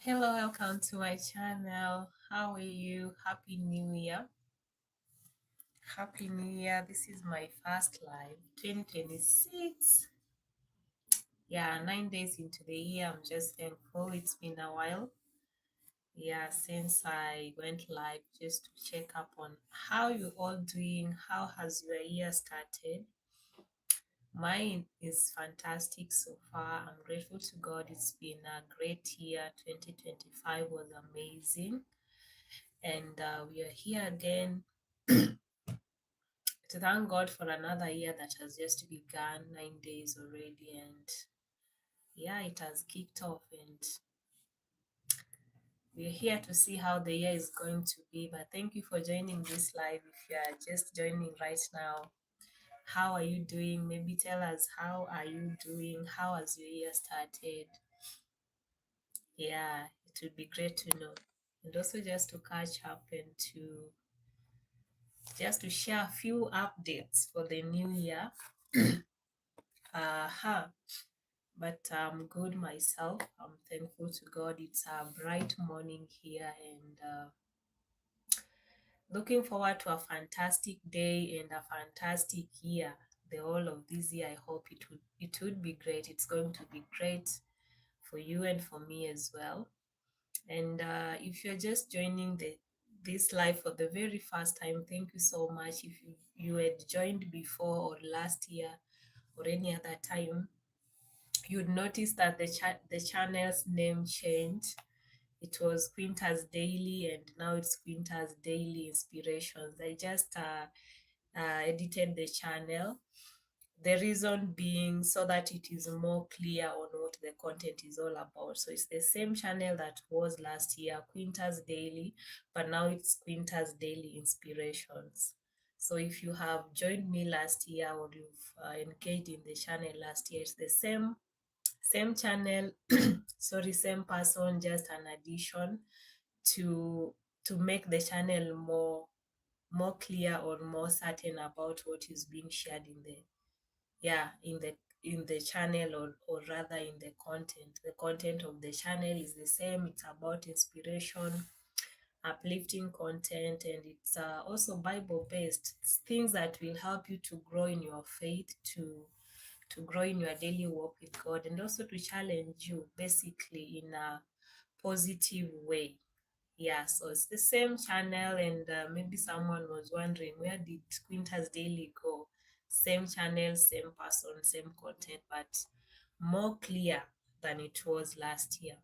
Hello, welcome to my channel. How are you? Happy New Year. Happy New Year. This is my first live 2026. Yeah, 9 days into the year. I'm just thankful. It's been a while. Yeah, since I went live just to check up on how you all doing. How has your year started? Mine is fantastic so far. I'm grateful to God. It's been a great year. 2025 was amazing. And we are here again to thank God for another year that has just begun, 9 days already, and yeah, it has kicked off, and we're here to see how the year is going to be. But thank you for joining this live. If you are just joining right now, how are you doing? Maybe tell us, how are you doing? How has your year started? Yeah, it would be great to know. And also just to catch up and to share a few updates for the new year. Uh-huh. But I'm good myself. I'm thankful to God. It's a bright morning here, and looking forward to a fantastic day and a fantastic year. The whole of this year, I hope it would be great. It's going to be great for you and for me as well. And if you're just joining this live for the very first time, thank you so much. If you had joined before or last year or any other time, you'd notice that the channel's name changed. It was Quintas Daily, and now it's Quintas Daily Inspirations. I just edited the channel. The reason being so that it is more clear on what the content is all about. So it's the same channel that was last year, Quintas Daily, but now it's Quintas Daily Inspirations. So if you have joined me last year or you've engaged in the channel last year, it's the same channel. Sorry, same person, just an addition to make the channel more clear or more certain about what is being shared in the channel, or rather in the content. The content of the channel is the same. It's about inspiration, uplifting content, and it's also Bible based. It's things that will help you to grow in your faith, to grow in your daily walk with God, and also to challenge you basically in a positive way. Yeah, so it's the same channel, and maybe someone was wondering, where did Quintas Daily go? Same channel, same person, same content, but more clear than it was last year.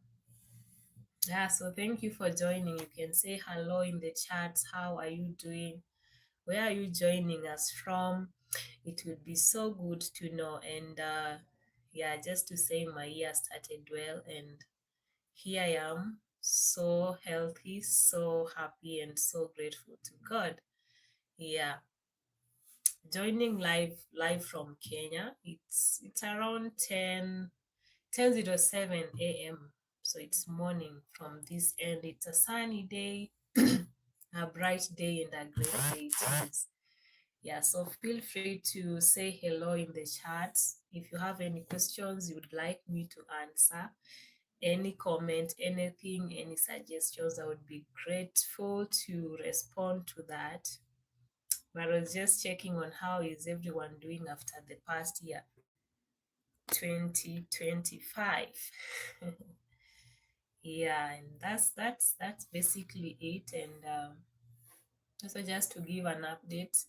Yeah, so thank you for joining. You can say hello in the chats. How are you doing? Where are you joining us from? It would be so good to know. And yeah, just to say my year started well, and here I am, so healthy, so happy, and so grateful to God. Yeah, joining live from Kenya. It's around 10:07 a.m. So it's morning from this end. It's a sunny day, a bright day, and a great day it is. Yeah, so feel free to say hello in the chat. If you have any questions you would like me to answer, any comment, anything, any suggestions, I would be grateful to respond to that. But I was just checking on how is everyone doing after the past year, 2025. Yeah, and that's basically it. And also just to give an update,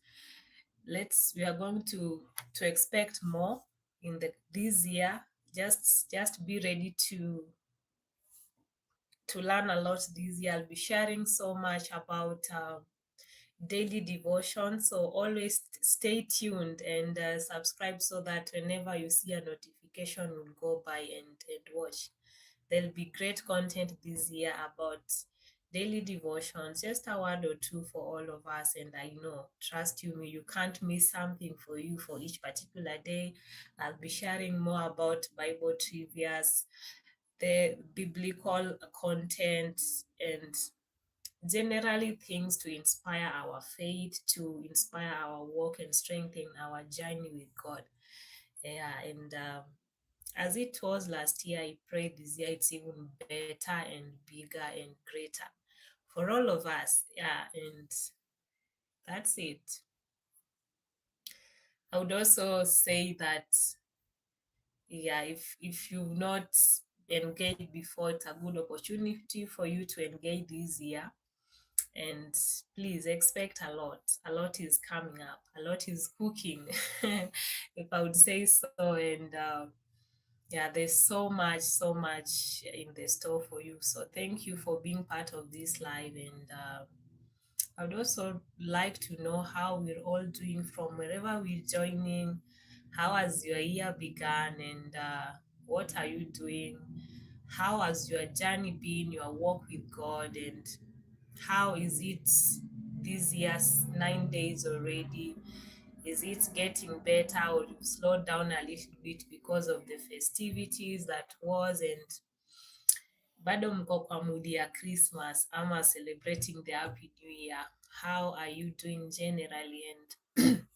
we are going to expect more in this year. Just be ready to learn a lot this year. I'll be sharing so much about daily devotion. So always stay tuned and subscribe so that whenever you see a notification, you'll go by and watch. There'll be great content this year about daily devotions, just a word or two for all of us. And I know, trust you me, you can't miss something for you for each particular day. I'll be sharing more about Bible trivias, the biblical content, and generally things to inspire our faith, to inspire our walk and strengthen our journey with God. Yeah, and As it was last year, I pray this year it's even better and bigger and greater for all of us. Yeah, and that's it. I would also say that, yeah, if you've not engaged before, it's a good opportunity for you to engage this year. And please expect a lot. A lot is coming up. A lot is cooking, if I would say so. And yeah, there's so much in the store for you. So thank you for being part of this live. And I would also like to know how we're all doing from wherever we're joining. How has your year begun, and what are you doing? How has your journey been, your walk with God, and how is it this year's 9 days already? Is it getting better, or you've slowed down a little bit because of the festivities that was, and bado mko kwa mudi ya Christmas ama celebrating the happy new year? How are you doing generally? And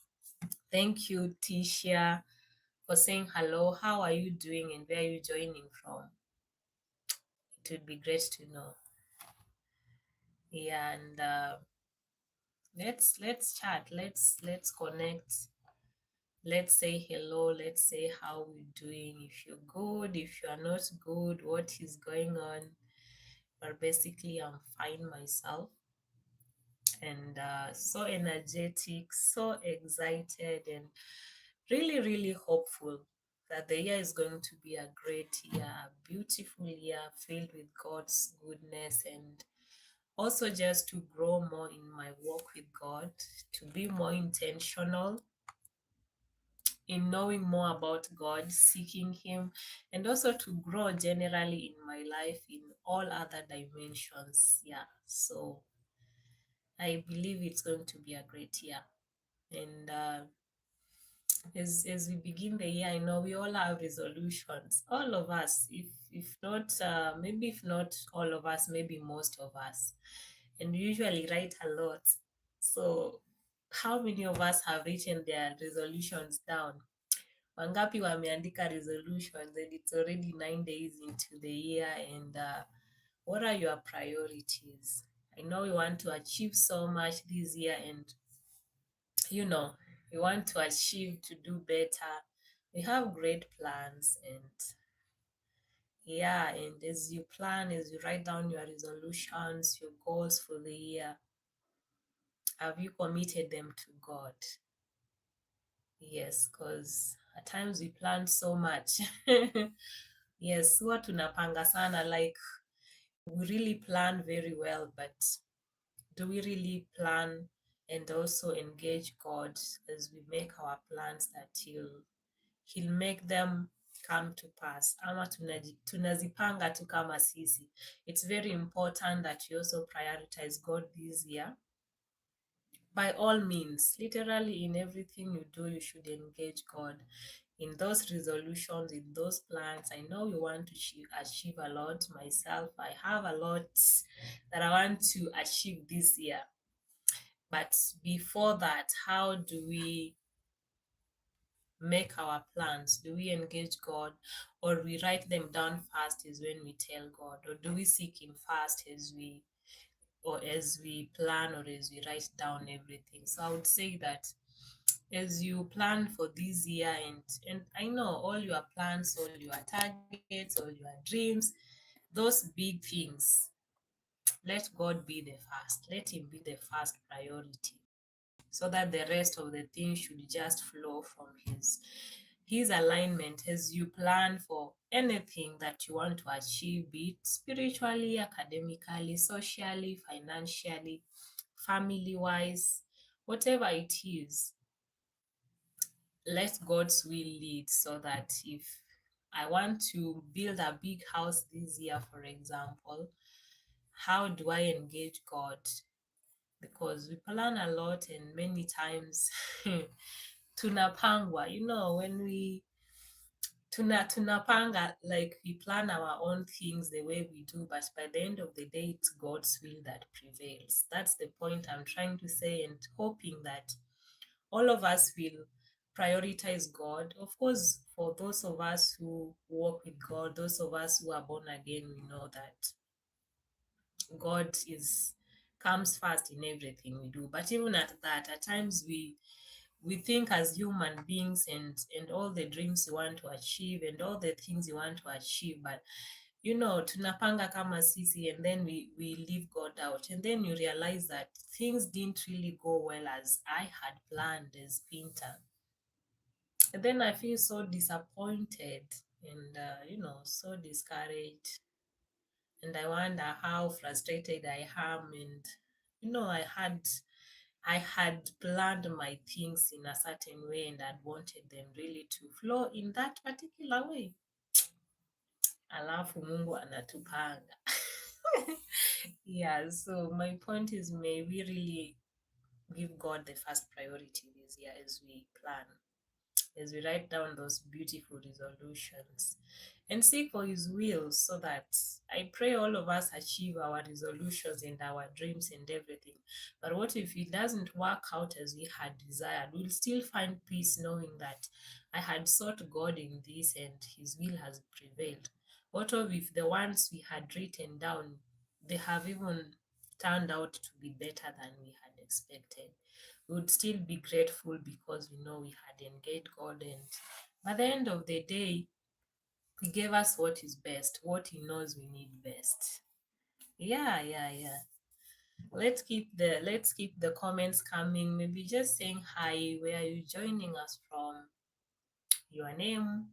thank you, Tisha, for saying hello. How are you doing, and where are you joining from? It would be great to know. Yeah, and let's chat. Let's connect. Let's say hello. Let's say how we're doing. If you're good, if you are not good, what is going on? But basically, I'm fine myself, and so energetic, so excited, and really, really hopeful that the year is going to be a great year, a beautiful year filled with God's goodness, and also just to grow more in my walk with God, to be more intentional in knowing more about God, seeking Him, and also to grow generally in my life in all other dimensions. Yeah, so I believe it's going to be a great year. And as we begin the year, I know we all have resolutions. All of us, if not maybe if not all of us, maybe most of us, and we usually write a lot. So, how many of us have written their resolutions down? Wangapi wameandika resolutions, and it's already 9 days into the year? And what are your priorities? I know we want to achieve so much this year, and you know, we want to achieve to do better. We have great plans, and yeah, and as you plan, as you write down your resolutions, your goals for the year, have you committed them to God? Yes, because at times we plan so much. Yes, huwa tunapanga sana, like we really plan very well, but do we really plan and also engage God as we make our plans that he'll make them come to pass, ama tunazipanga tu kama sisi? It's very important that you also prioritize God this year. By all means, literally in everything you do, you should engage God in those resolutions, in those plans. I know you want to achieve a lot. Myself, I have a lot that I want to achieve this year. But before that, how do we make our plans? Do we engage God, or we write them down first is when we tell God, or do we seek Him first as we plan, or as we write down everything? So I would say that as you plan for this year, and I know all your plans, all your targets, all your dreams, those big things, let God be the first. Let Him be the first priority, so that the rest of the things should just flow from his alignment as you plan for anything that you want to achieve, be it spiritually, academically, socially, financially, family wise, whatever it is. Let God's will lead, so that if I want to build a big house this year, for example, how do I engage God? Because we plan a lot, and many times tunapangwa, when we tunapanga, like we plan our own things the way we do, but by the end of the day, it's God's will that prevails. That's the point I'm trying to say, and hoping that all of us will prioritize God. Of course, for those of us who walk with God, those of us who are born again, we know that God is comes first in everything we do. But even at that, at times we think as human beings and all the dreams you want to achieve and all the things you want to achieve, but tunapanga kama sisi, and then we leave God out, and then you realize that things didn't really go well as I had planned as Pinter. And then I feel so disappointed and so discouraged, and I wonder how frustrated I am. And I had planned my things in a certain way, and I wanted them really to flow in that particular way. Alafu Mungu anatupanga. Yeah, so my point is, may we really give God the first priority this year as we plan, as we write down those beautiful resolutions and seek for His will, so that I pray all of us achieve our resolutions and our dreams and everything. But what if it doesn't work out as we had desired? We'll still find peace knowing that I had sought God in this and His will has prevailed. What if the ones we had written down, they have even turned out to be better than we had expected? We would still be grateful because we know we had engaged God, and by the end of the day, He gave us what is best, what He knows we need best. Yeah. Let's keep the comments coming. Maybe just saying hi, where are you joining us from, your name,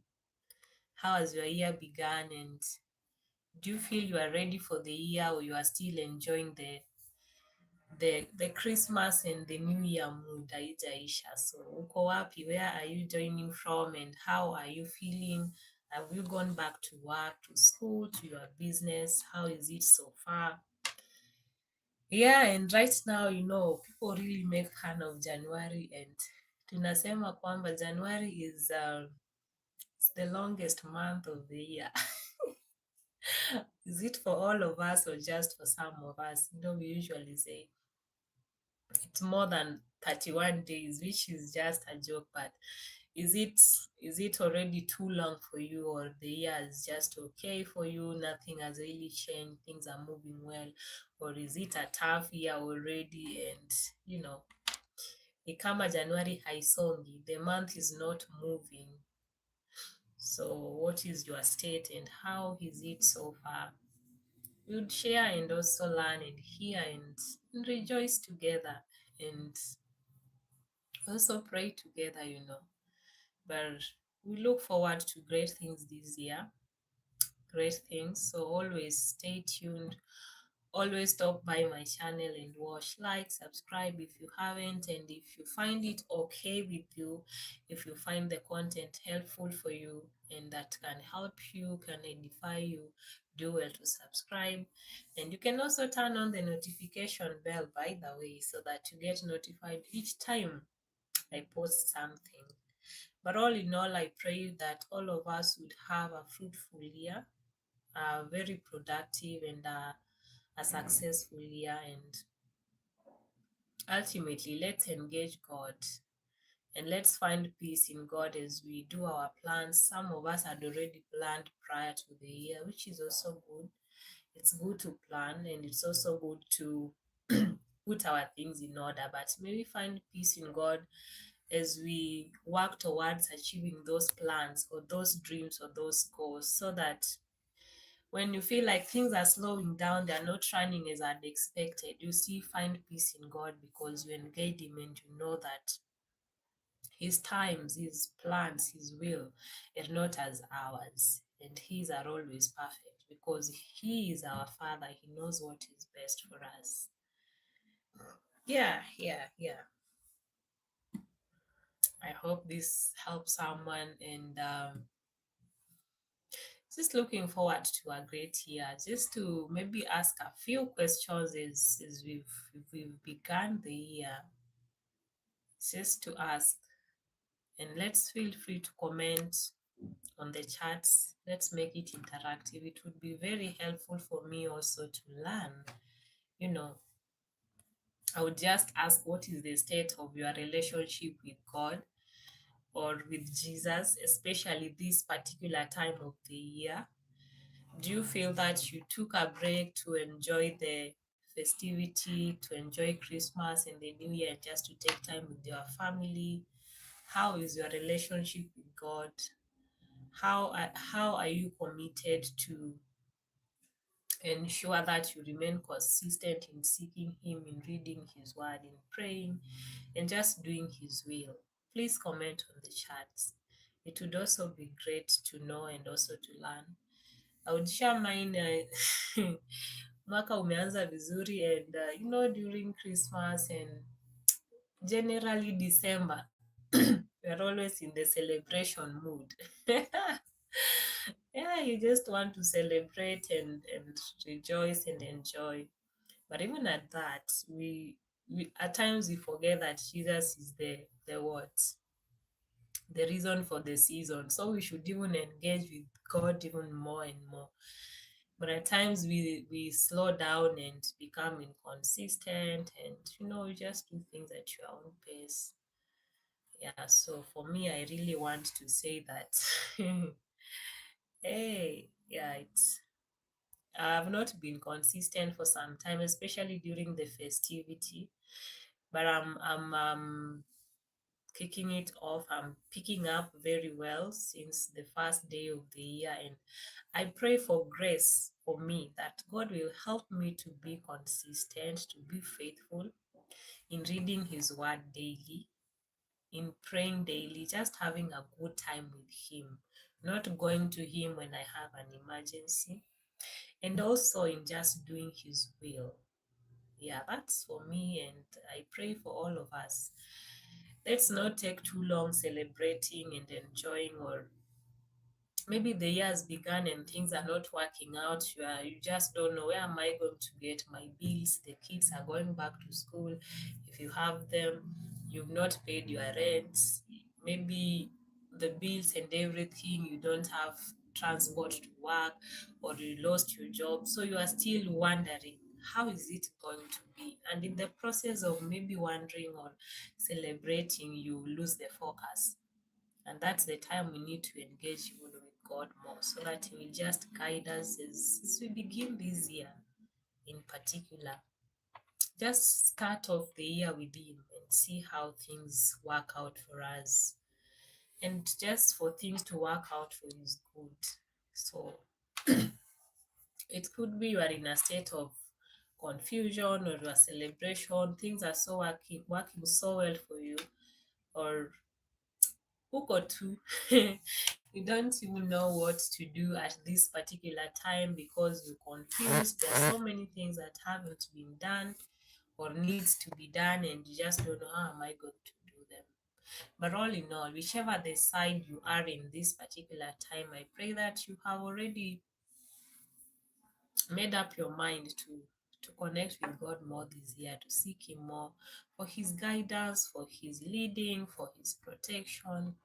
how has your year begun, and do you feel you are ready for the year, or you are still enjoying the Christmas and the New Year mood haijaisha? So uko wapi? Where are you joining from, and how are you feeling? Have you gone back to work, to school, to your business? How is it so far? Yeah, and right now, people really make fun of January, and tunasema kwamba January is the longest month of the year. Is it for all of us or just for some of us? We usually say it's more than 31 days, which is just a joke, but is it already too long for you, or the year is just okay for you, nothing has really changed, things are moving well? Or is it a tough year already, and ni kama January haisongi, the month is not moving? So what is your state and how is it so far? We would share and also learn and hear and rejoice together, and also pray together. But we look forward to great things this year, great things. So always stay tuned. Always stop by my channel and watch, like, subscribe if you haven't, and if you find it okay with you, if you find the content helpful for you and that can help you, can edify you, do well to subscribe. And you can also turn on the notification bell, by the way, so that you get notified each time I post something. But all in all, I pray that all of us would have a fruitful year, a very productive and a successful year. And ultimately, let's engage God and let's find peace in God as we do our plans. Some of us had already planned prior to the year, which is also good. It's good to plan, and it's also good to put our things in order. But may we find peace in God as we work towards achieving those plans or those dreams or those goals, so that when you feel like things are slowing down, they're not running as I'd expected, you still find peace in God because you engage Him and you know that His times, His plans, His will are not as ours, and His are always perfect because He is our Father. He knows what is best for us. Yeah. I hope this helps someone, and just looking forward to a great year. Just to maybe ask a few questions as we've begun the year. Just to ask, and let's feel free to comment on the chats. Let's make it interactive. It would be very helpful for me also to learn. I would just ask, what is the state of your relationship with God? or with Jesus, especially this particular time of the year? Do you feel that you took a break to enjoy the festivity, to enjoy Christmas and the New Year, just to take time with your family? How is your relationship with God? How are you committed to ensure that you remain consistent in seeking Him, in reading His Word, in praying, and just doing His will? Please comment on the chats. It would also be great to know and also to learn. I would share mine. Mwaka umeanza vizuri, and during Christmas and generally December, we're always in the celebration mood. Yeah, you just want to celebrate and rejoice and enjoy. But even at that, we at times we forget that Jesus is the what? The reason for the season. So we should even engage with God even more and more. But at times we slow down and become inconsistent, and we just do things at your own pace. Yeah, so for me, I really want to say that hey, yeah, I've not been consistent for some time, especially during the festivity. But I'm kicking it off. I'm picking up very well since the first day of the year, and I pray for grace for me that God will help me to be consistent, to be faithful in reading His Word daily, in praying daily, just having a good time with Him, not going to Him when I have an emergency, and also in just doing His will. Yeah, that's for me, and I pray for all of us. Let's not take too long celebrating and enjoying, or maybe the year has begun and things are not working out. You just don't know, where am I going to get my bills? The kids are going back to school. If you have them, you've not paid your rent. Maybe the bills and everything, you don't have transport to work, or you lost your job. So you are still wondering, how is it going to be? And in the process of maybe wondering or celebrating, you lose the focus. And that's the time we need to engage even with God more, so that He will just guide us as we begin this year in particular. Just start off the year with Him and see how things work out for us. And just for things to work out for His good. So it could be you are in a state of confusion or a celebration, things are so working so well for you, or uko tu you don't even know what to do at this particular time because you're confused. There are so many things that haven't been done or needs to be done, and you just don't know, how am I going to do them. But all in all, whichever the side you are in this particular time, I pray that you have already made up your mind to connect with God more this year, to seek Him more for His guidance, for His leading, for His protection,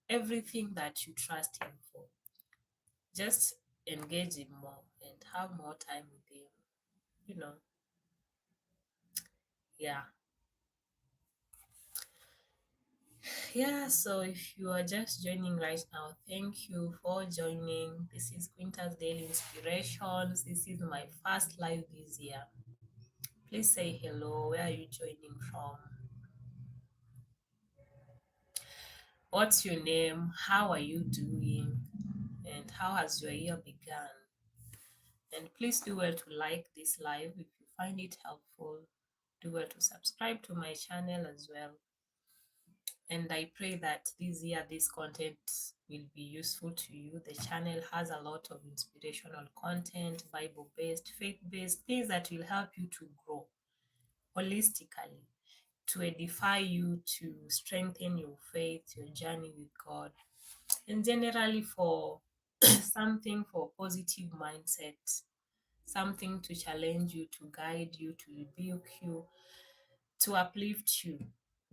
everything that you trust Him for. Just engage Him more and have more time with Him. You know, yeah. Yeah, so if you are just joining right now, thank you for joining. This is Quinta's Daily Inspirations. This is my first live this year. Please say hello. Where are you joining from? What's your name? How are you doing? And how has your year begun? And please do well to like this live if you find it helpful. Do well to subscribe to my channel as well. And I pray that this year this content will be useful to you. The channel has a lot of inspirational content, Bible-based, faith-based, things that will help you to grow holistically, to edify you, to strengthen your faith, your journey with God, and generally for something for positive mindset, something to challenge you, to guide you, to rebuke you, to uplift you.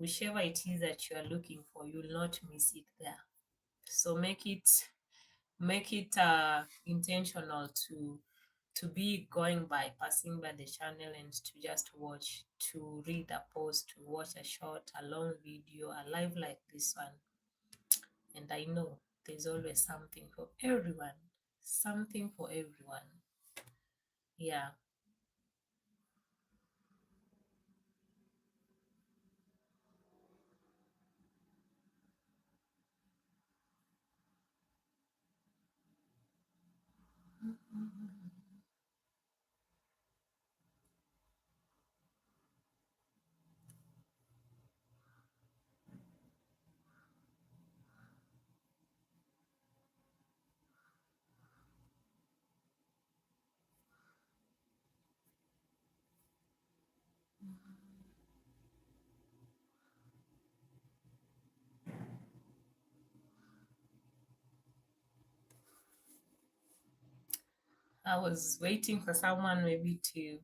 Whichever it is that you are looking for, you'll not miss it there. So make it intentional to be going by, passing by the channel, and to just watch, to read a post, to watch a short, a long video, a live like this one. And I know there's always something for everyone. Something for everyone. Yeah. I was waiting for someone maybe to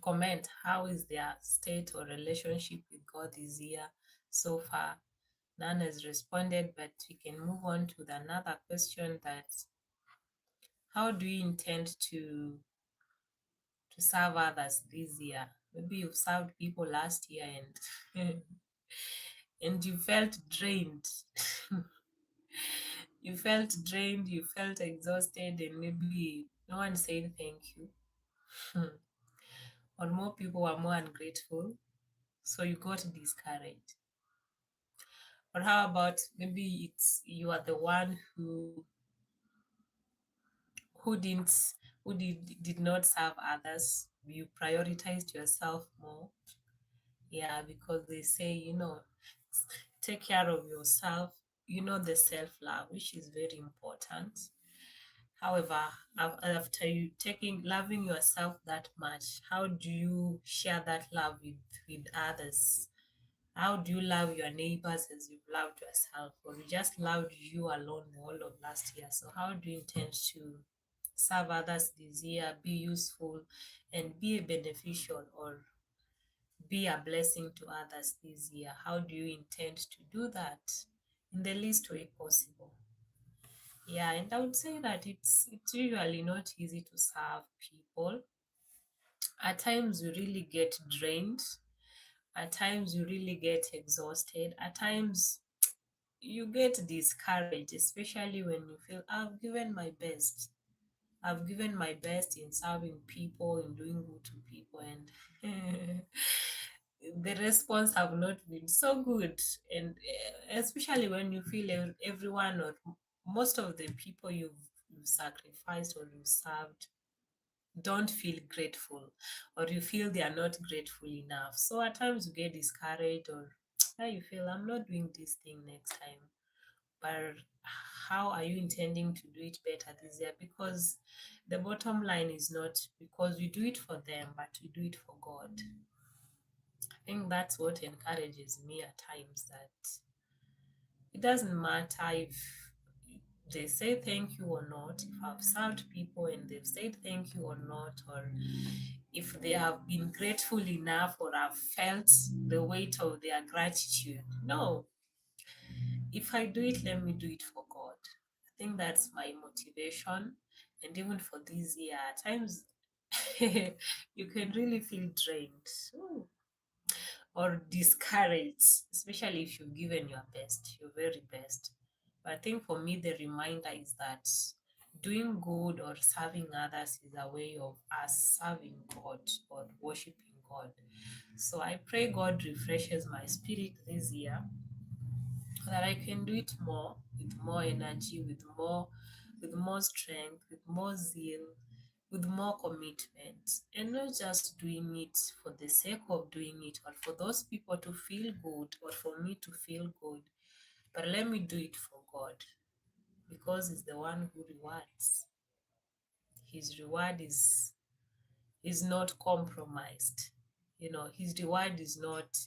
comment how is their state or relationship with God this year so far. None has responded, but we can move on to the another question that how do you intend to serve others this year? Maybe you've served people last year and and you felt drained. You felt drained, you felt exhausted, and maybe no one said thank you. Or more people were more ungrateful, so you got discouraged. Or how about maybe it's you are the one who didn't who did not serve others. You prioritized yourself more. Yeah, because they say, take care of yourself, the self-love, which is very important. However, after you taking loving yourself that much, how do you share that love with others? How do you love your neighbors as you've loved yourself? Or you just loved you alone the whole of last year? So how do you intend to serve others this year, be useful, and be a beneficial or be a blessing to others this year? How do you intend to do that in the least way possible? Yeah, and I would say that it's usually not easy to serve people. At times you really get drained. At times you really get exhausted. At times you get discouraged, especially when you feel I've given my best. I've given my best in serving people, in doing good to people, and the response have not been so good. And especially when you feel everyone or most of the people you've sacrificed or you served don't feel grateful, or you feel they are not grateful enough. So at times you get discouraged, or you feel I'm not doing this thing next time. But how are you intending to do it better this year? Because the bottom line is not because we do it for them, but we do it for God. I think that's what encourages me at times, that it doesn't matter if they say thank you or not, if I've served people and they've said thank you or not, or if they have been grateful enough or have felt the weight of their gratitude. No, if I do it, let me do it for God. I think that's my motivation. And even for this year, at times you can really feel drained. Ooh, or discouraged, especially if you've given your best, your very best. But I think for me, the reminder is that doing good or serving others is a way of us serving God or worshiping God. So I pray God refreshes my spirit this year so that I can do it more with more energy, with more strength, with more zeal, with more commitment, and not just doing it for the sake of doing it or for those people to feel good or for me to feel good, but let me do it for God because He's the one who rewards. His reward is not compromised. His reward is not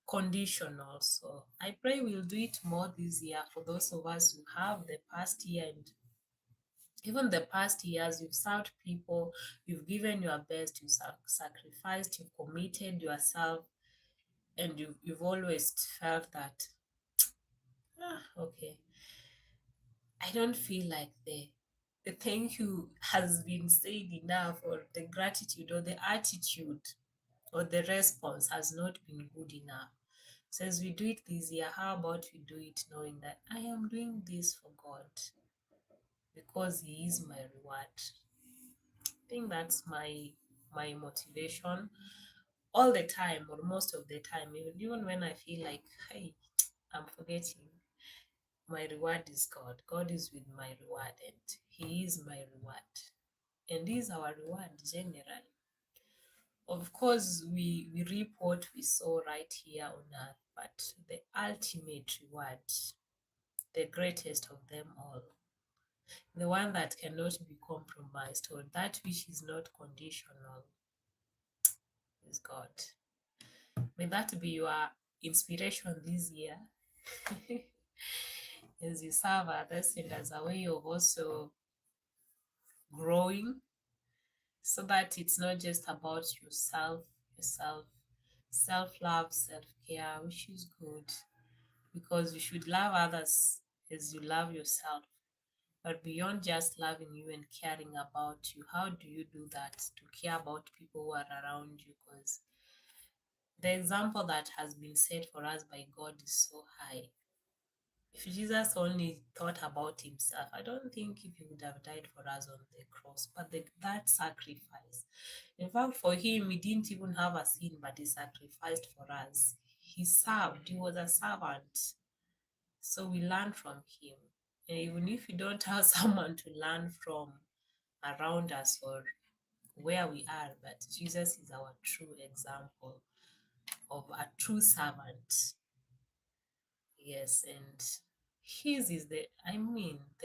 conditional. So I pray we'll do it more this year for those of us who have the past year and even the past years. You've served people, you've given your best, you've sacrificed, you've committed yourself, and you've always felt that, okay, I don't feel like the thank you has been said enough, or the gratitude or the attitude or the response has not been good enough. So as we do it this year, how about we do it knowing that I am doing this for God because He is my reward. I think that's my motivation all the time, or most of the time, even when I feel like, hey, I'm forgetting. My reward is God. God is with my reward, and He is my reward. And He is our reward generally. Of course, we reap what we sow right here on earth, but the ultimate reward, the greatest of them all, the one that cannot be compromised, or that which is not conditional, is God. May that be your inspiration this year as you serve others, and as a way of also growing, so that it's not just about yourself, self-love, self-care, which is good, because you should love others as you love yourself. But beyond just loving you and caring about you, how do you do that to care about people who are around you? Because the example that has been set for us by God is so high. If Jesus only thought about himself, I don't think he would have died for us on the cross. But that sacrifice, in fact, for him, he didn't even have a sin, but he sacrificed for us. He served, he was a servant. So we learn from him. And even if we don't have someone to learn from around us or where we are, but Jesus is our true example of a true servant. Yes, and his is the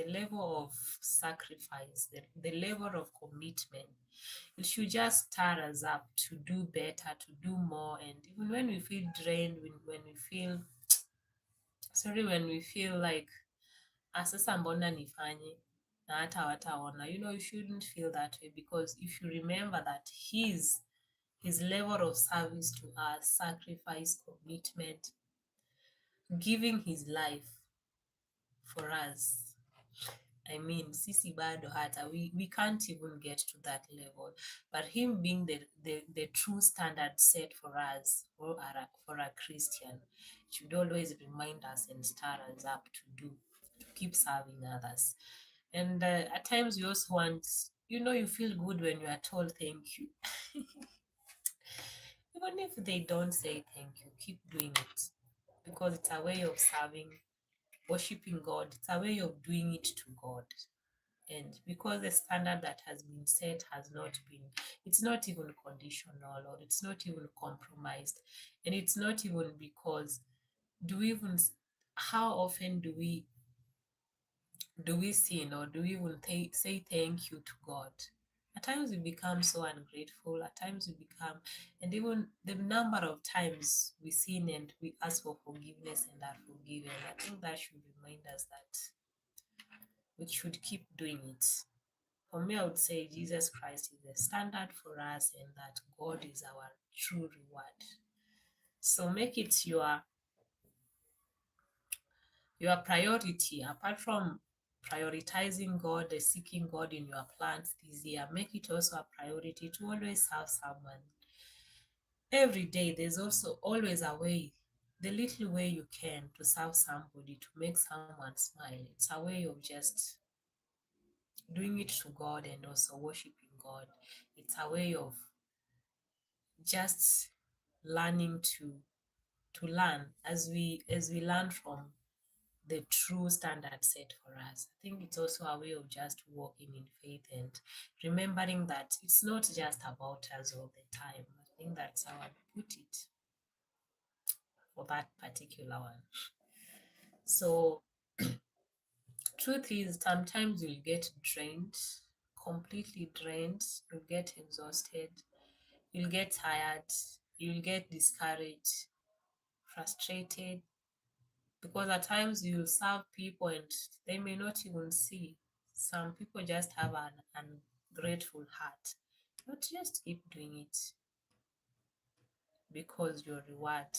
level of sacrifice, the level of commitment. It should just stir us up to do better, to do more. And even when we feel drained, when we feel like, sasa mbona nifanye na hata wataona, you shouldn't feel that way, because if you remember that his level of service to us, sacrifice, commitment, giving his life for us. Sisi bado hata we can't even get to that level, but him being the true standard set for us, for a Christian, should always remind us and stir us up to keep serving others. And at times we also want, you feel good when you are told thank you. Even if they don't say thank you, keep doing it, because it's a way of serving, worshiping God. It's a way of doing it to God. And because the standard that has been set it's not even conditional, or it's not even compromised. And it's not even because, how often do we sin, or do we even say thank you to God? At times we become so ungrateful, at times we become, and even the number of times we sin and we ask for forgiveness and are forgiven, I think that should remind us that we should keep doing it. For me, I would say Jesus Christ is the standard for us, and that God is our true reward. So make it your priority. Apart from prioritizing God, seeking God in your plans this year, make it also a priority to always serve someone. Every day, there's also always a way, the little way you can, to serve somebody, to make someone smile. It's a way of just doing it to God and also worshiping God. It's a way of just learning to learn as we learn from the true standard set for us. I think it's also a way of just walking in faith and remembering that it's not just about us all the time. I think that's how I put it for that particular one. So truth is, sometimes you'll get drained, completely drained, you'll get exhausted, you'll get tired, you'll get discouraged, frustrated, because at times you serve people and they may not even see. Some people just have an ungrateful heart. But just keep doing it, because your reward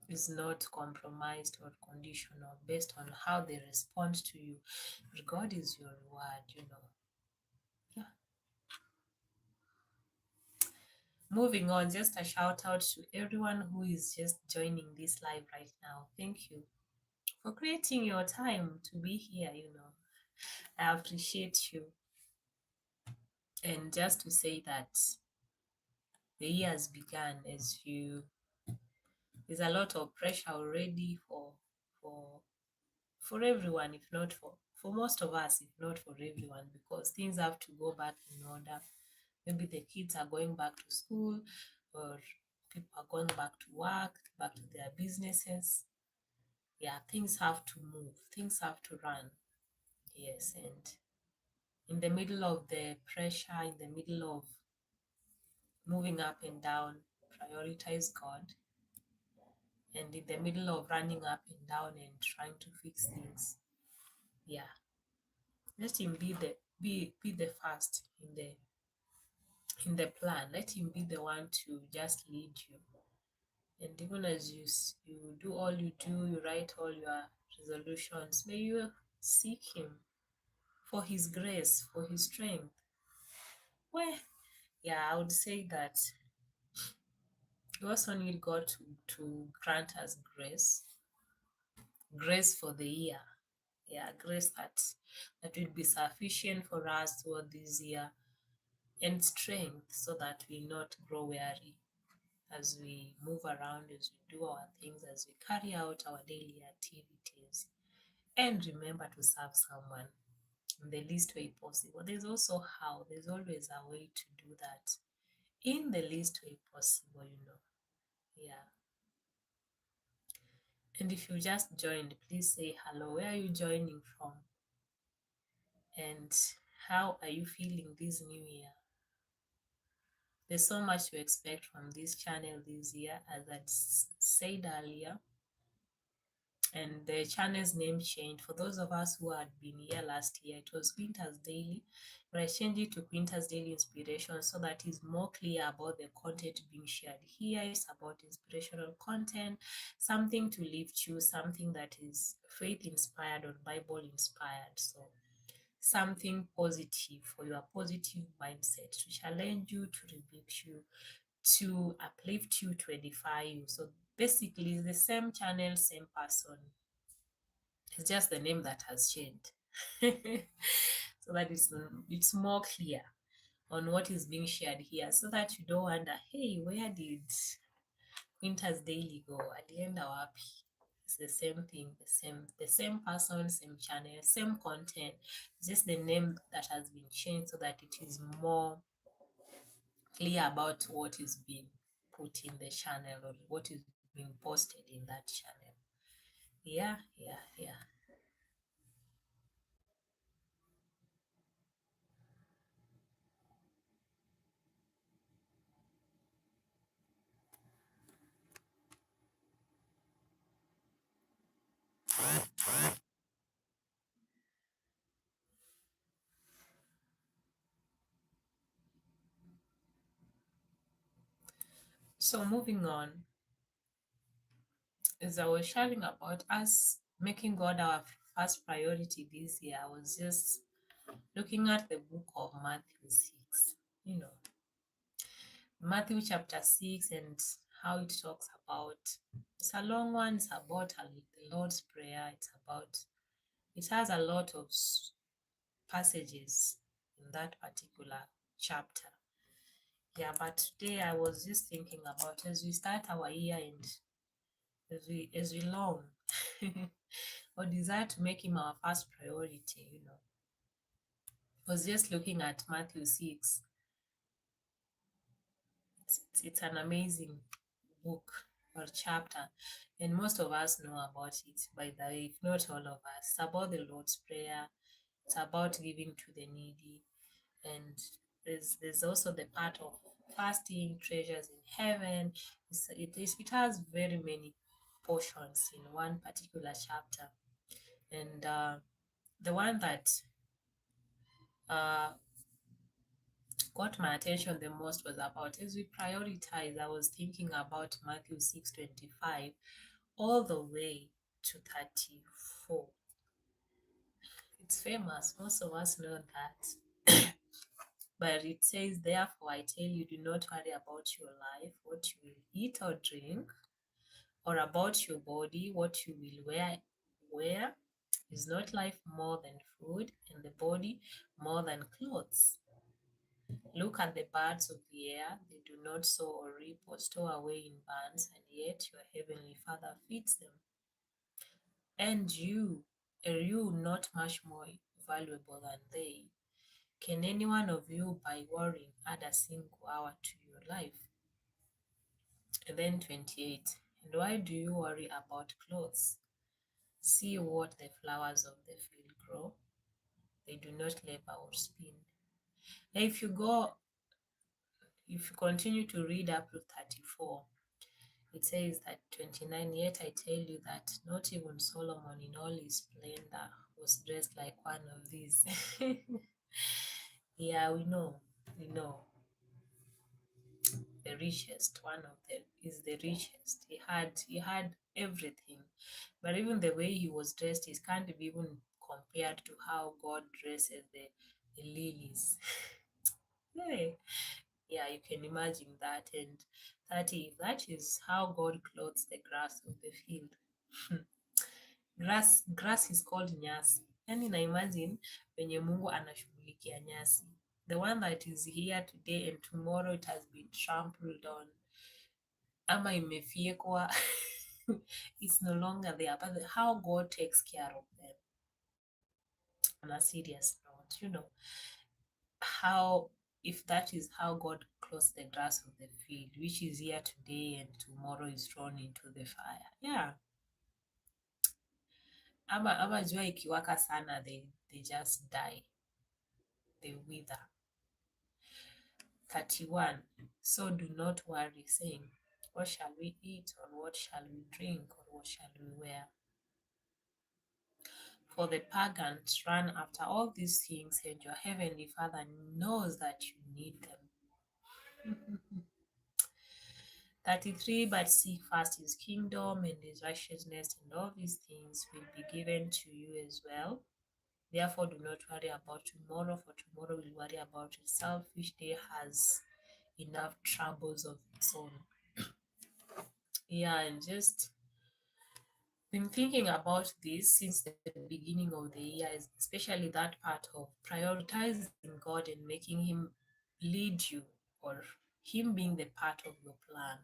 is not compromised or conditional based on how they respond to you. God is your reward. Yeah. moving on, just a shout out to everyone who is just joining this live right now. Thank you for creating your time to be here. I appreciate you. And just to say that the year has begun, there's a lot of pressure already for for everyone, if not for most of us, if not for everyone, because things have to go back in order. Maybe the kids are going back to school, or people are going back to work, back to their businesses. Yeah, things have to move, things have to run. Yes, and in the middle of the pressure, in the middle of moving up and down, prioritize God. And in the middle of running up and down and trying to fix things, yeah, let him be the first in the plan. Let him be the one to just lead you. And even as you do all you do, you write all your resolutions, may you seek him for his grace, for his strength. Well, yeah, I would say that we also need God to grant us grace for the year. Yeah, grace that will be sufficient for us toward this year, and strength so that we not grow weary as we move around, as we do our things, as we carry out our daily activities. And remember to serve someone in the least way possible. There's also how, there's always a way to do that in the least way possible. Yeah. And if you just joined, please say hello. Where are you joining from? And how are you feeling this new year? There's so much to expect from this channel this year, as I said earlier. And the channel's name changed. For those of us who had been here last year, it was Quintas Daily, but I changed it to Quintas Daily Inspiration so that it's more clear about the content being shared here. It's about inspirational content, something to lift you, something that is faith inspired or Bible inspired. So something positive for your positive mindset, to challenge you, to rebuke you, to uplift you, to edify you. So basically, it's the same channel, same person. It's just the name that has changed. So that it's more clear on what is being shared here, so that you don't wonder, hey, where did Winter's Daily go? At the end of up, it's the same thing, the same person, same channel, same content. It's just the name that has been changed so that it is more clear about what is being put in the channel, or what is being posted in that channel. Yeah. So moving on, as I was sharing about us making God our first priority this year, I was just looking at the book of Matthew 6. Matthew chapter 6, and how it talks about, it's a long one, it's about the Lord's Prayer. It has a lot of passages in that particular chapter. Yeah, but today I was just thinking about, as we start our year and as we long or desire to make him our first priority. I was just looking at Matthew 6. It's an amazing book or chapter, and most of us know about it, by the way, if not all of us. It's about the Lord's Prayer. It's about giving to the needy, and there's also the part of fasting, treasures in heaven. It has very many portions in one particular chapter, and the one that uh, got my attention the most was about, as we prioritize, I was thinking about Matthew 6:25 all the way to 34. It's famous. Most of us know that. But it says, therefore, I tell you, do not worry about your life, what you will eat or drink, or about your body, what you will wear. Is not life more than food, and the body more than clothes? Look at the birds of the air. They do not sow or reap or store away in barns, and yet your heavenly Father feeds them. And you, are you not much more valuable than they? Can any one of you, by worrying, add a single hour to your life? And then 28. And why do you worry about clothes? See what the flowers of the field grow. They do not labor or spin. Now, if you continue to read up to 34, it says that 29, yet I tell you that not even Solomon in all his splendor was dressed like one of these. Yeah, we know. The richest, one of them is the richest. He had everything. But even the way he was dressed, it can't be even compared to how God dresses the lilies. Hey, yeah, you can imagine that. And 30, if that is how God clothes the grass of the field. Grass is called nyasi. Yani na imagine venye Mungu anashughulikia nyasi. The one that is here today and tomorrow it has been trampled on. Ama imefyekwa. It's no longer there. But how God takes care of them. On a serious note, how, if that is how God clothes the grass of the field, which is here today and tomorrow is thrown into the fire. Yeah. Ama jua ikiwaka sana, they just die. They wither. 31. So do not worry, saying, what shall we eat, or what shall we drink, or what shall we wear? For the pagans run after all these things, and your heavenly Father knows that you need them. 33. But seek first his kingdom and his righteousness, and all these things will be given to you as well. Therefore, do not worry about tomorrow, for tomorrow will worry about itself. Each day has enough troubles of its own. Yeah, and just been thinking about this since the beginning of the year, especially that part of prioritizing God and making him lead you, or him being the part of your plan,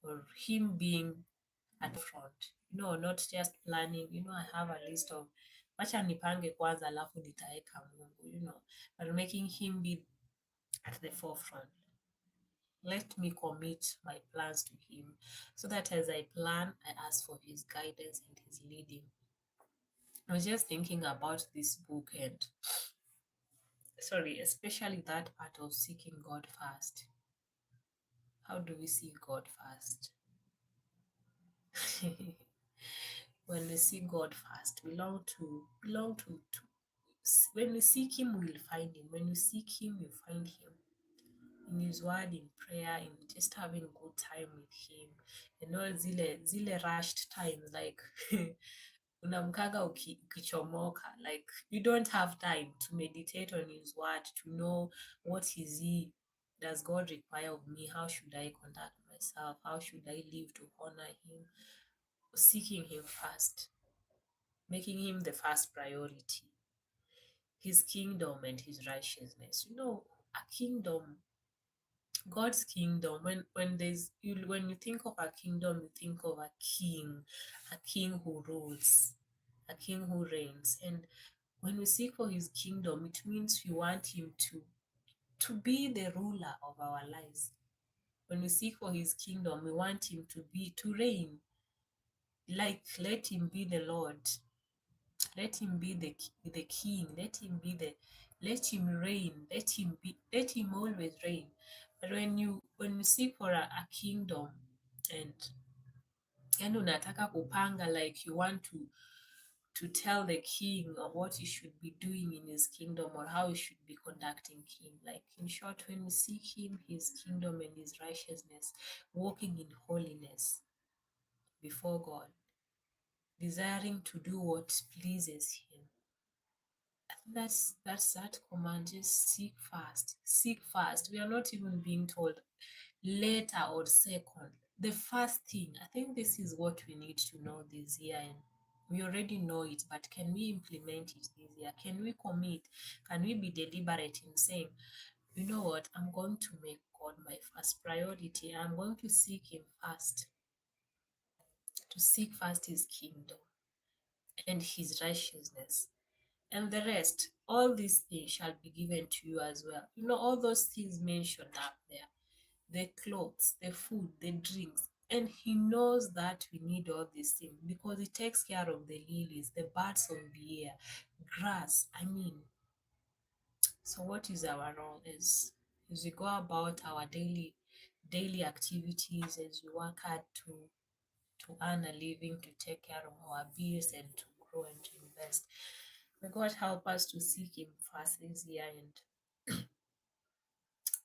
or him being at the front. Not just planning. I have a list of wacha nipange kwanza alafu nitaeka Mungu, but making him be at the forefront. Let me commit my plans to him, so that as I plan, I ask for his guidance and his leading. I was just thinking about this book, and especially that part of seeking God first. How do we seek God first? When we seek God first, belong to when we seek him, we will find him. When you seek him, you find him in his word, in prayer, in just having good time with him. Zile rushed times, like unamkaga ukichomoka, like you don't have time to meditate on his word, to know what does God require of me, how should I conduct myself, how should I live to honor him. Seeking him first, making him the first priority, his kingdom and his righteousness. A kingdom, God's kingdom. When you think of a kingdom, you think of a king who rules, a king who reigns. And when we seek for his kingdom, it means we want him to be the ruler of our lives. When we seek for his kingdom, we want him to reign. Like, let him be the Lord. Let him be the king. Let him reign. Let him always reign. But when you seek for a kingdom, and unataka kupanga, like you want to tell the king of what he should be doing in his kingdom, or how he should be conducting him. Like, in short, when we seek him, his kingdom and his righteousness, walking in holiness before God, desiring to do what pleases him, That's that command. Just seek fast. Seek fast. We are not even being told later or second. The first thing. I think this is what we need to know this year, and we already know it, but can we implement it this year? Can we commit? Can we be deliberate in saying, you know what, I'm going to make God my first priority. I'm going to seek Him first, to seek first His kingdom and His righteousness. And the rest, all these things shall be given to you as well. You know, all those things mentioned up there, the clothes, the food, the drinks. And He knows that we need all these things because He takes care of the lilies, the birds of the air, grass. I mean, so what is our role as we go about our daily activities, as we work hard to earn a living, to take care of our bills and to grow and to invest. May God help us to seek Him first this year. And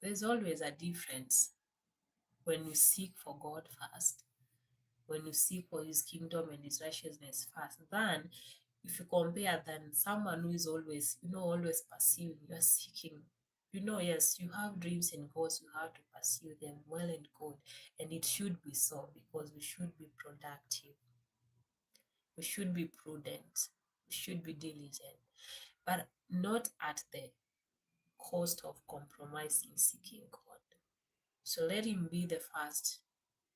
there's always a difference when you seek for God first, when you seek for His kingdom and His righteousness first, than if you compare than someone who is always, always pursuing, you're seeking. Yes, you have dreams and goals, you have to pursue them well and good. And it should be so because we should be productive, we should be prudent, we should be diligent, but not at the cost of compromising seeking God. So let Him be the first.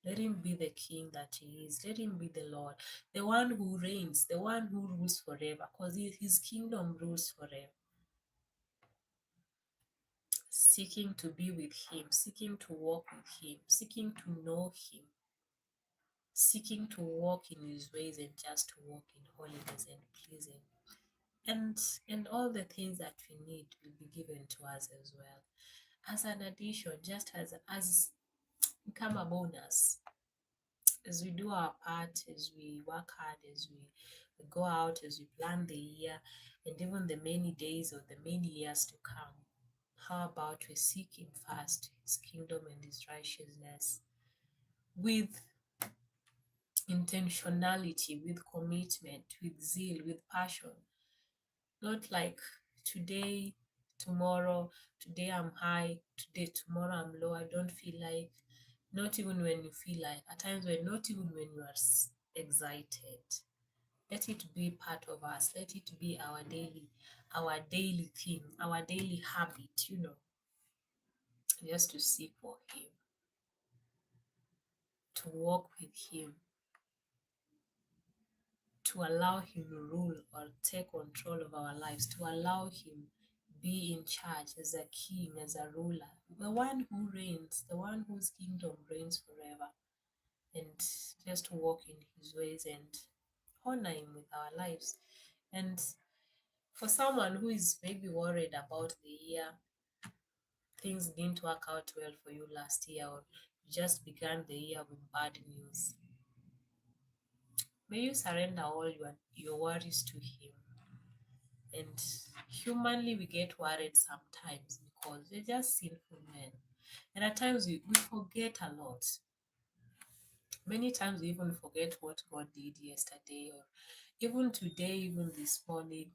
Let Him be the King that He is. Let Him be the Lord, the one who reigns, the one who rules forever, because His kingdom rules forever. Seeking to be with Him, seeking to walk with Him, seeking to know Him, seeking to walk in His ways and just to walk in holiness and pleasing. And all the things that we need will be given to us as well. As an addition, just as become a bonus, as we do our part, as we work hard, as we go out, as we plan the year, and even the many days or the many years to come. How about we seek Him first, His kingdom and His righteousness, with intentionality, with commitment, with zeal, with passion. Not like today, tomorrow, today I'm high, tomorrow I'm low, I don't feel like. Not even when you feel like, at times when not even when you are excited. Let it be part of us. Let it be our daily thing, our daily habit, just to seek for Him, to walk with Him, to allow Him to rule or take control of our lives, to allow Him be in charge as a king, as a ruler, the one who reigns, the one whose kingdom reigns forever, and just to walk in His ways and honor Him with our lives. And for someone who is maybe worried about the year, things didn't work out well for you last year, or you just began the year with bad news, may you surrender all your worries to Him. And humanly, we get worried sometimes because we're just sinful men. And at times we forget a lot. Many times we even forget what God did yesterday, or even today, even this morning,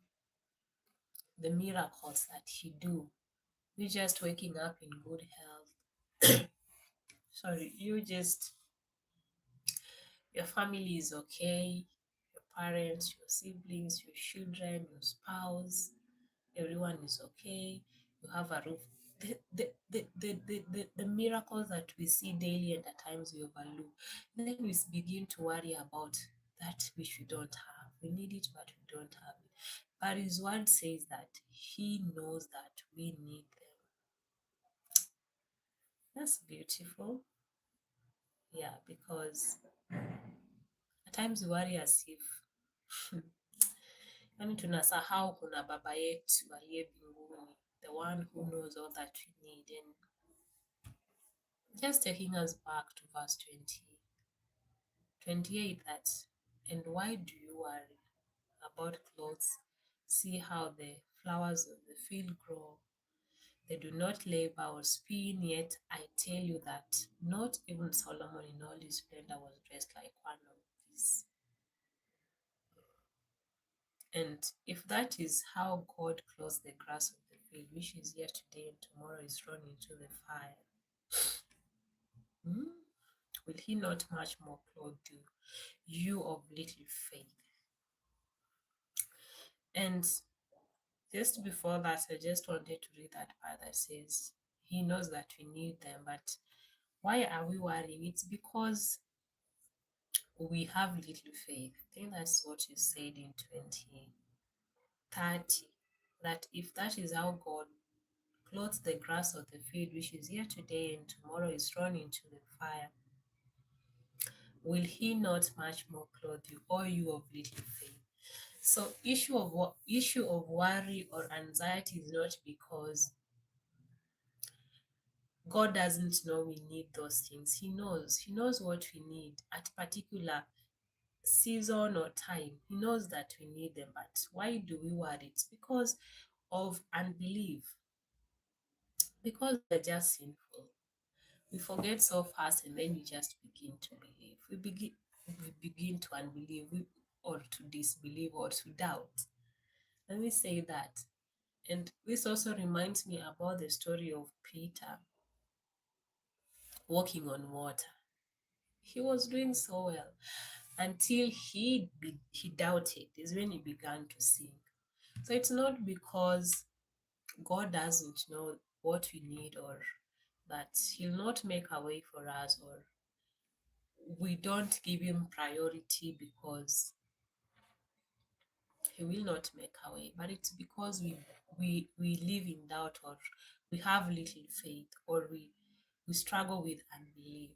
the miracles that He do. You just waking up in good health. Sorry, your family is okay, your parents, your siblings, your children, your spouse, everyone is okay, you have a roof. The miracles that we see daily and at times we overlook. And then we begin to worry about that which we don't have. We need it, but we don't have it. But His word says that He knows that we need them. That's beautiful. Yeah, because at times we worry as if yani tunasahau kuna baba yetu aliye mbinguni, the one who knows all that we need. And just taking us back to verse 28, that, and why do you worry about clothes? See how the flowers of the field grow. They do not labor or spin, yet I tell you that not even Solomon in all his splendor was dressed like one of these. And if that is how God clothes the grass of the field, which is here today and tomorrow is thrown into the fire, hmm, will He not much more clothe you, you of little faith? And just before that, I just wanted to read that part that says, He knows that we need them, but why are we worrying? It's because we have little faith. I think that's what you said in 2030. That if that is how God clothes the grass of the field, which is here today and tomorrow is thrown into the fire, will He not much more clothe you, or you of little faith? So issue of worry or anxiety is not because God doesn't know we need those things. He knows. He knows what we need at particular season or time. He knows that we need them. But why do we worry? It's because of unbelief. Because we're just sinful. We forget so fast and then we just begin to believe. We begin to unbelieve or to disbelieve or to doubt. Let me say that. And this also reminds me about the story of Peter walking on water. He was doing so well until he doubted. Is when he began to sink. So it's not because God doesn't know what we need or that He'll not make a way for us or we don't give Him priority because He will not make a way. But it's because we live in doubt or we have little faith or we struggle with unbelief.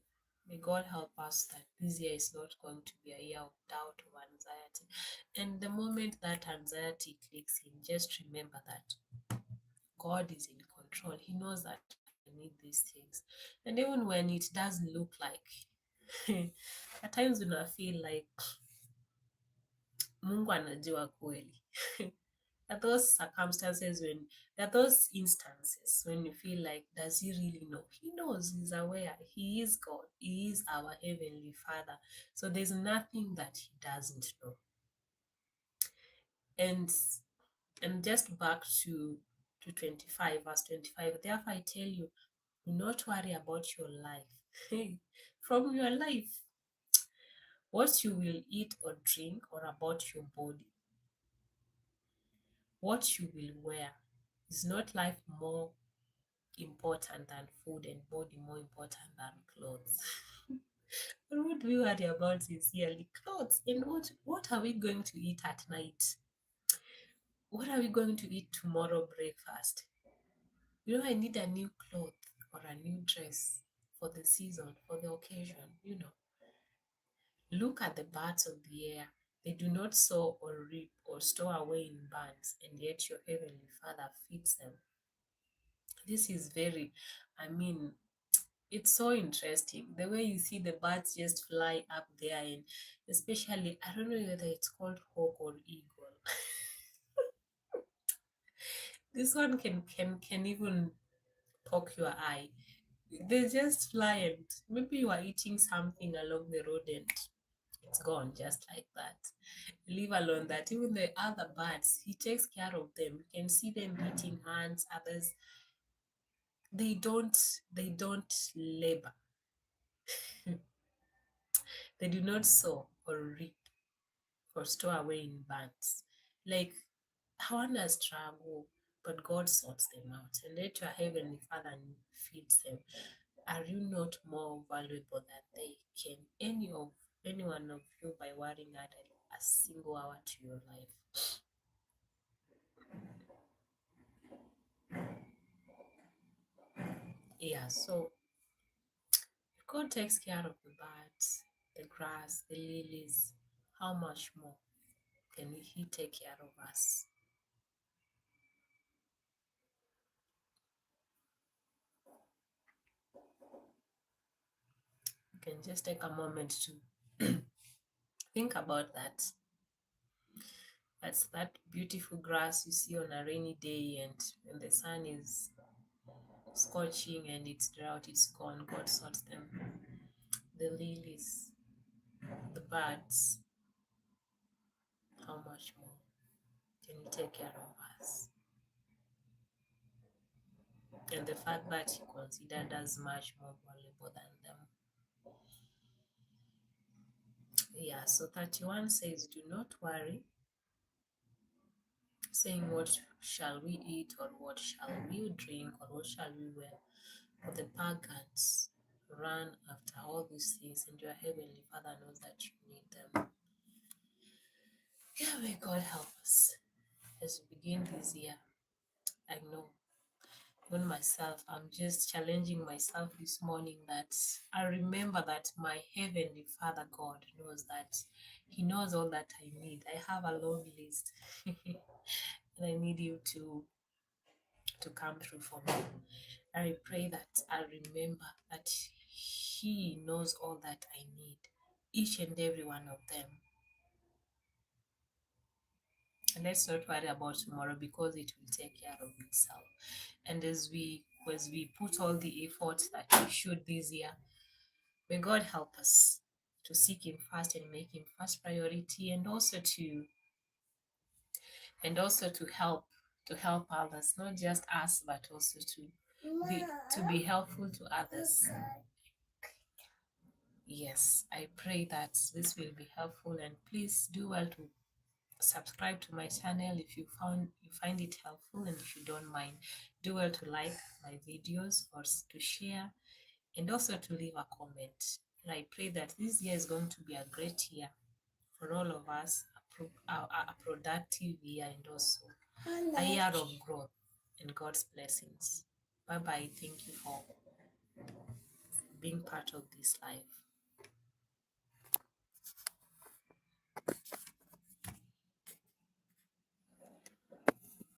May God help us that this year is not going to be a year of doubt or anxiety. And the moment that anxiety clicks in, just remember that God is in control. He knows that I need these things. And even when it doesn't look like, at times when I feel like Mungu anajua kweli. Are those circumstances when there are those instances when you feel like, does he really know? He knows, he's aware, he is God, he is our heavenly Father. So there's nothing that he doesn't know. And just back to 25, verse 25, therefore I tell you, do not worry about your life. From your life, what you will eat or drink, or about your body, what you will wear. Is not life more important than food and body more important than clothes? What we worry about sincerely, clothes. And what are we going to eat at night? What are we going to eat tomorrow breakfast? I need a new cloth or a new dress for the season, for the occasion. Look at the birds of the air. They do not sow or reap or store away in barns, and yet your heavenly Father feeds them. This is very, I mean, it's so interesting the way you see the birds just fly up there, and especially I don't know whether it's called hawk or eagle. This one can even poke your eye. They just fly, and maybe you are eating something along the road and it's gone just like that. Leave alone that even the other birds, he takes care of them. You can see them eating ants. Others, they don't labor. They do not sow or reap or store away in barns. Like, hawana struggle, but God sorts them out. And let your heavenly Father feeds them. Are you not more valuable than they? Can any one of you by worrying add a single hour to your life? Yeah, so God takes care of the birds, the grass, the lilies. How much more can He take care of us? You can just take a moment to think about that. That's that beautiful grass you see on a rainy day, and when the sun is scorching and it's drought, it's gone. God sorts them. The lilies, the birds, how much more? Can you take care of us? And the fact that He considered us much more valuable than them. Yeah, so 31 says, do not worry, saying, what shall we eat, or what shall we drink, or what shall we wear? For the pagans run after all these things, and your heavenly Father knows that you need them. Yeah, may God help us as we begin this year. I know, even myself, I'm just challenging myself this morning that I remember that my heavenly Father God knows that He knows all that I need. I have a long list, and I need you to come through for me. I pray that I remember that He knows all that I need, each and every one of them. And let's not worry about tomorrow, because it will take care of itself. And as we put all the efforts that we should this year, may God help us to seek Him first and make Him first priority, and also to help others, not just us, but also to be helpful to others. Yes, I pray that this will be helpful, and please do well to subscribe to my channel if you find it helpful, and if you don't mind, do well to like my videos or to share, and also to leave a comment. And I pray that this year is going to be a great year for all of us, a productive year, and also a year of growth and God's blessings. Bye bye. Thank you for being part of this life.